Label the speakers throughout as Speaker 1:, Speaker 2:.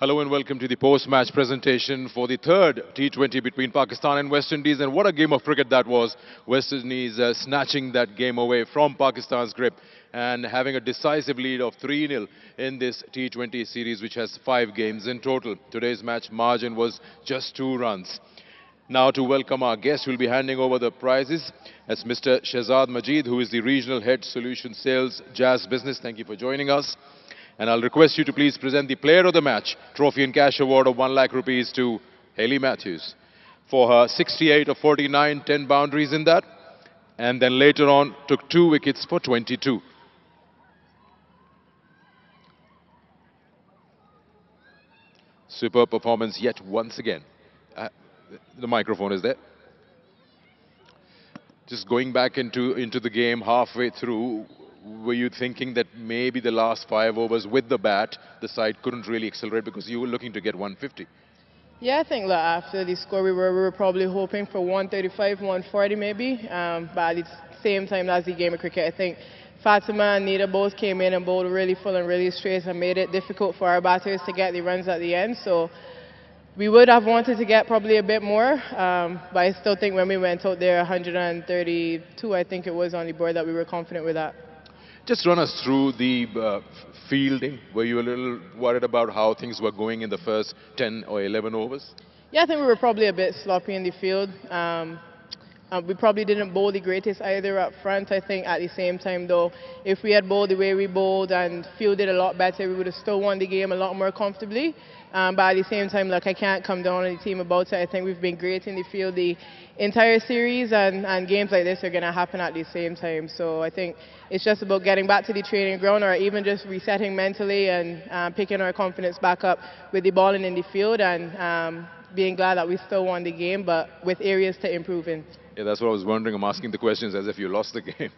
Speaker 1: Hello and welcome to the post-match presentation for the third T20 between Pakistan and West Indies. And what a game of cricket that was. West Indies snatching that game away from Pakistan's grip and having a decisive lead of 3-0 in this T20 series, which has 5 games in total. Today's match margin was just 2 runs. Now to welcome our guest, we'll be handing over the prizes. That's Mr. Shehzad Majid, who is the Regional Head Solution Sales Jazz Business. Thank you for joining us. And I'll request you to please present the Player of the Match trophy and cash award of 1 lakh rupees to Hayley Matthews for her 68 of 49, 10 boundaries in that. And then later on took 2 wickets for 22. Superb performance yet once again. The microphone is there. Just going back into the game halfway through, were you thinking that maybe the last 5 overs with the bat, the side couldn't really accelerate because you were looking to get 150?
Speaker 2: Yeah, I think that after the score we were probably hoping for 135, 140 maybe. But at the same time as the game of cricket, I think Fatima and Nida both came in and bowled really full and really straight and made it difficult for our batters to get the runs at the end. So we would have wanted to get probably a bit more, but I still think when we went out there 132, I think it was on the board, that we were confident with that.
Speaker 1: Just run us through the fielding. Were you a little worried about how things were going in the first 10 or 11 overs?
Speaker 2: Yeah, I think we were probably a bit sloppy in the field. We probably didn't bowl the greatest either up front. I think at the same time though, if we had bowled the way we bowled and fielded a lot better, we would have still won the game a lot more comfortably. But at the same time, look, I can't come down on the team about it. I think we've been great in the field the entire series, and games like this are going to happen at the same time. So I think it's just about getting back to the training ground, or even just resetting mentally and picking our confidence back up with the ball in the field, and being glad that we still won the game, but with areas to improve in.
Speaker 1: Yeah, that's what I was wondering. I'm asking the questions as if you lost the game.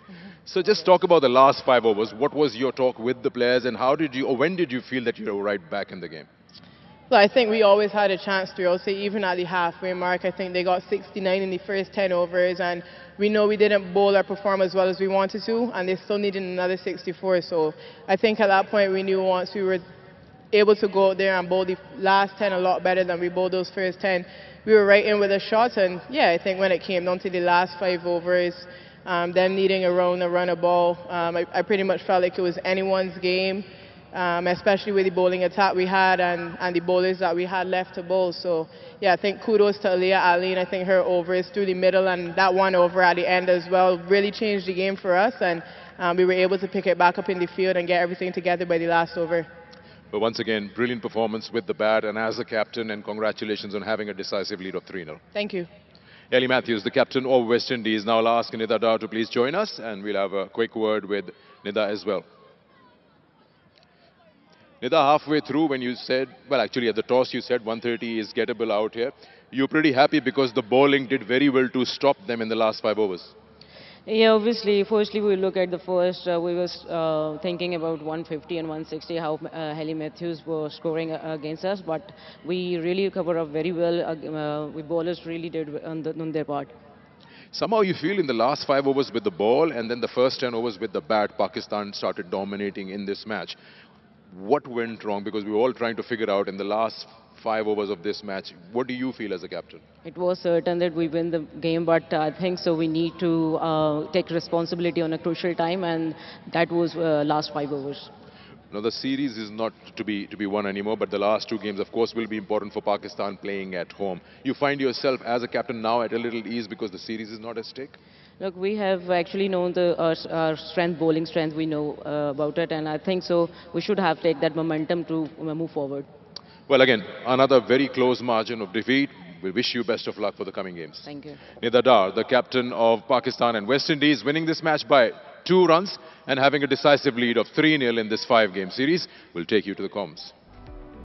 Speaker 1: So just talk about the last 5 overs. What was your talk with the players, and how did you, or when did you feel that you were right back in the game?
Speaker 2: So I think we always had a chance to. I'll say even at the halfway mark, I think they got 69 in the first 10 overs, and we know we didn't bowl or perform as well as we wanted to, and they still needed another 64. So I think at that point we knew once we were able to go out there and bowl the last 10 a lot better than we bowled those first 10, we were right in with a shot. And yeah, I think when it came down to the last 5 overs, them needing a run a ball, I pretty much felt like it was anyone's game. Especially with the bowling attack we had and the bowlers that we had left to bowl. So yeah, I think kudos to Aliyah Ali. I think her overs through the middle and that 1 over at the end as well really changed the game for us, and we were able to pick it back up in the field and get everything together by the last over.
Speaker 1: But once again, brilliant performance with the bat and as a captain, and congratulations on having a decisive lead of 3-0.
Speaker 2: Thank you.
Speaker 1: Hayley Matthews, the captain of West Indies. Now I'll ask Nida Dar to please join us, and we'll have a quick word with Nida as well. Nida, halfway through when you said, well actually at the toss you said 130 is gettable out here, you're pretty happy because the bowling did very well to stop them in the last 5 overs.
Speaker 3: Yeah, obviously, firstly we look at the first, we were thinking about 150 and 160, how Hayley Matthews were scoring against us, but we really covered up very well, we bowlers really did on their part.
Speaker 1: Somehow you feel in the last 5 overs with the ball and then the first 10 overs with the bat, Pakistan started dominating in this match. What went wrong? Because we were all trying to figure out in the last 5 overs of this match, what do you feel as a captain?
Speaker 3: It was certain that we win the game, but I think so we need to take responsibility on a crucial time, and that was last 5 overs.
Speaker 1: Now the series is not to be won anymore, but the last 2 games of course will be important for Pakistan playing at home. You find yourself as a captain now at a little ease because the series is not at stake?
Speaker 3: Look, we have actually known our strength, bowling strength, we know about it, and I think so we should have taken that momentum to move forward.
Speaker 1: Well, again, another very close margin of defeat. We wish you best of luck for the coming games.
Speaker 3: Thank you.
Speaker 1: Nida Dar, the captain of Pakistan and West Indies, winning this match by 2 runs and having a decisive lead of 3-0 in this 5-game series, will take you to the comms.